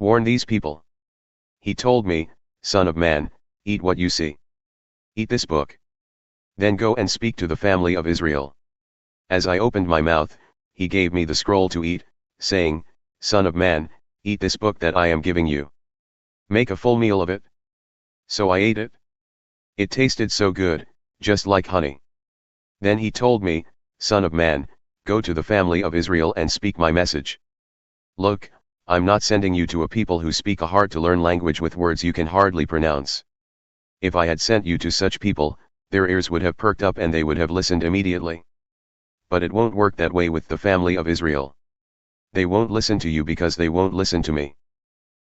Warn these people. He told me, Son of man, eat what you see. Eat this book. Then go and speak to the family of Israel. As I opened my mouth, he gave me the scroll to eat, saying, Son of man, eat this book that I am giving you. Make a full meal of it. So I ate it. It tasted so good, just like honey. Then he told me, Son of man, go to the family of Israel and speak my message. Look, I'm not sending you to a people who speak a hard-to-learn language with words you can hardly pronounce. If I had sent you to such people, their ears would have perked up and they would have listened immediately. But it won't work that way with the family of Israel. They won't listen to you because they won't listen to me.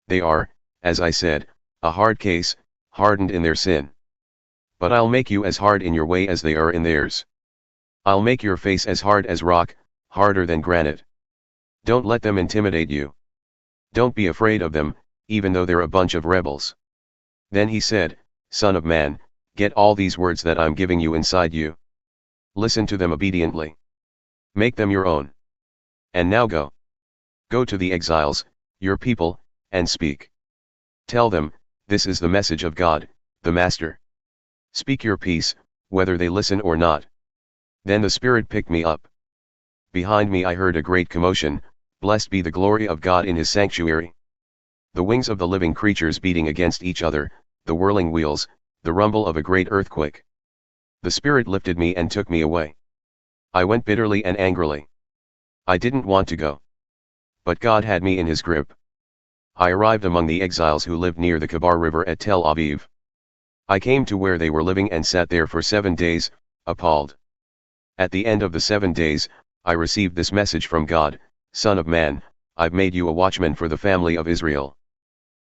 They are, as I said, a hard case, hardened in their sin. But I'll make you as hard in your way as they are in theirs. I'll make your face as hard as rock, harder than granite. Don't let them intimidate you. Don't be afraid of them, even though they're a bunch of rebels. Then he said, Son of man, get all these words that I'm giving you inside you. Listen to them obediently. Make them your own. And now go. Go to the exiles, your people, and speak. Tell them, this is the message of God, the Master. Speak your peace, whether they listen or not. Then the Spirit picked me up. Behind me I heard a great commotion, blessed be the glory of God in his sanctuary. The wings of the living creatures beating against each other, the whirling wheels, the rumble of a great earthquake. The Spirit lifted me and took me away. I went bitterly and angrily. I didn't want to go. But God had me in his grip. I arrived among the exiles who lived near the Kebar River at Tel Aviv. I came to where they were living and sat there for 7 days, appalled. At the end of the 7 days, I received this message from God, Son of man, I've made you a watchman for the family of Israel.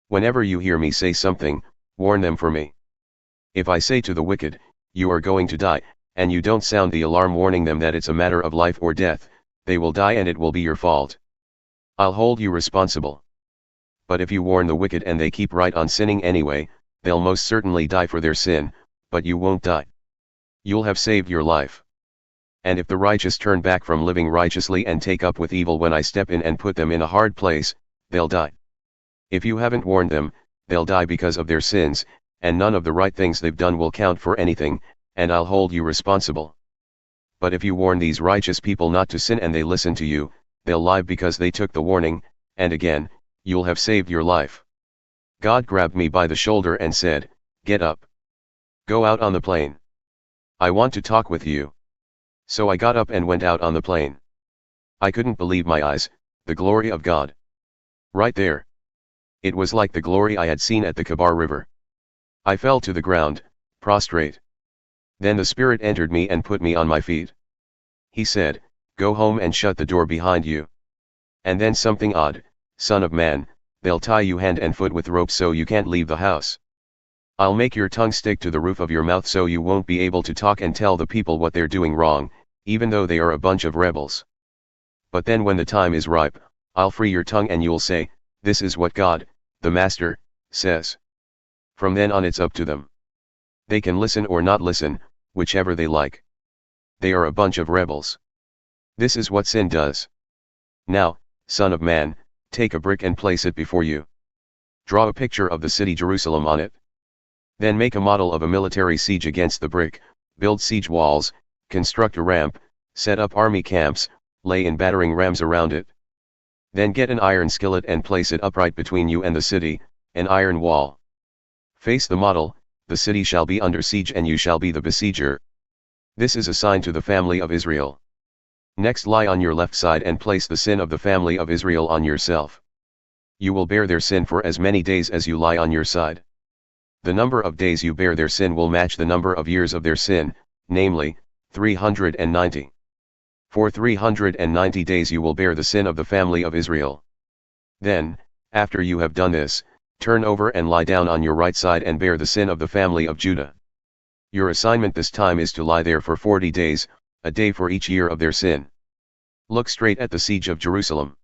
Whenever you hear me say something, warn them for me. If I say to the wicked, you are going to die, and you don't sound the alarm warning them that it's a matter of life or death, they will die and it will be your fault. I'll hold you responsible. But if you warn the wicked and they keep right on sinning anyway, they'll most certainly die for their sin, but you won't die. You'll have saved your life. And if the righteous turn back from living righteously and take up with evil when I step in and put them in a hard place, they'll die. If you haven't warned them, they'll die because of their sins, and none of the right things they've done will count for anything, and I'll hold you responsible. But if you warn these righteous people not to sin and they listen to you, they'll live because they took the warning, and again, you'll have saved your life. God grabbed me by the shoulder and said, Get up. Go out on the plain. I want to talk with you. So I got up and went out on the plain. I couldn't believe my eyes, the glory of God. Right there. It was like the glory I had seen at the Kebar River. I fell to the ground, prostrate. Then the Spirit entered me and put me on my feet. He said, Go home and shut the door behind you. And then something odd, Son of man, they'll tie you hand and foot with ropes so you can't leave the house. I'll make your tongue stick to the roof of your mouth so you won't be able to talk and tell the people what they're doing wrong, even though they are a bunch of rebels. But then when the time is ripe, I'll free your tongue and you'll say, This is what God, the Master, says. From then on it's up to them. They can listen or not listen, whichever they like. They are a bunch of rebels. This is what sin does. Now, Son of man, take a brick and place it before you. Draw a picture of the city Jerusalem on it. Then make a model of a military siege against the brick, build siege walls, construct a ramp, set up army camps, lay in battering rams around it. Then get an iron skillet and place it upright between you and the city, an iron wall. Face the model, the city shall be under siege and you shall be the besieger. This is a sign to the family of Israel. Next lie on your left side and place the sin of the family of Israel on yourself. You will bear their sin for as many days as you lie on your side. The number of days you bear their sin will match the number of years of their sin, namely, 390. For 390 days you will bear the sin of the family of Israel. Then, after you have done this, turn over and lie down on your right side and bear the sin of the family of Judah. Your assignment this time is to lie there for 40 days, a day for each year of their sin. Look straight at the siege of Jerusalem.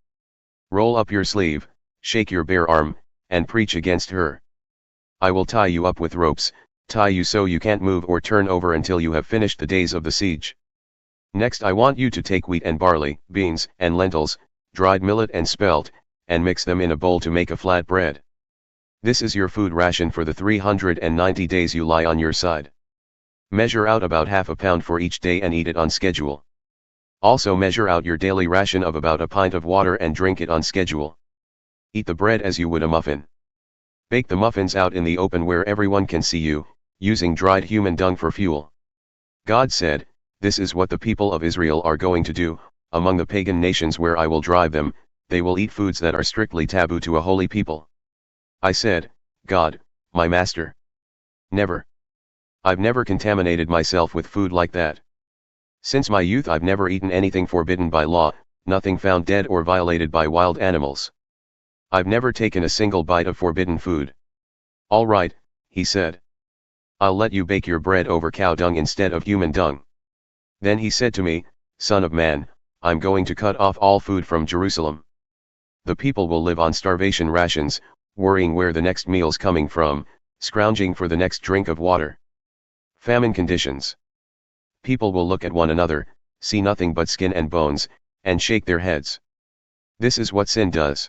Roll up your sleeve, shake your bare arm, and preach against her. I will tie you up with ropes, tie you so you can't move or turn over until you have finished the days of the siege. Next I want you to take wheat and barley, beans and lentils, dried millet and spelt, and mix them in a bowl to make a flat bread. This is your food ration for the 390 days you lie on your side. Measure out about half a pound for each day and eat it on schedule. Also measure out your daily ration of about a pint of water and drink it on schedule. Eat the bread as you would a muffin. Bake the muffins out in the open where everyone can see you, using dried human dung for fuel. God said, "This is what the people of Israel are going to do. Among the pagan nations where I will drive them, they will eat foods that are strictly taboo to a holy people." I said, "God, my master. Never. I've never contaminated myself with food like that. Since my youth I've never eaten anything forbidden by law, nothing found dead or violated by wild animals. I've never taken a single bite of forbidden food." "All right," he said. "I'll let you bake your bread over cow dung instead of human dung." Then he said to me, "Son of man, I'm going to cut off all food from Jerusalem. The people will live on starvation rations, worrying where the next meal's coming from, scrounging for the next drink of water. Famine conditions. People will look at one another, see nothing but skin and bones, and shake their heads. This is what sin does.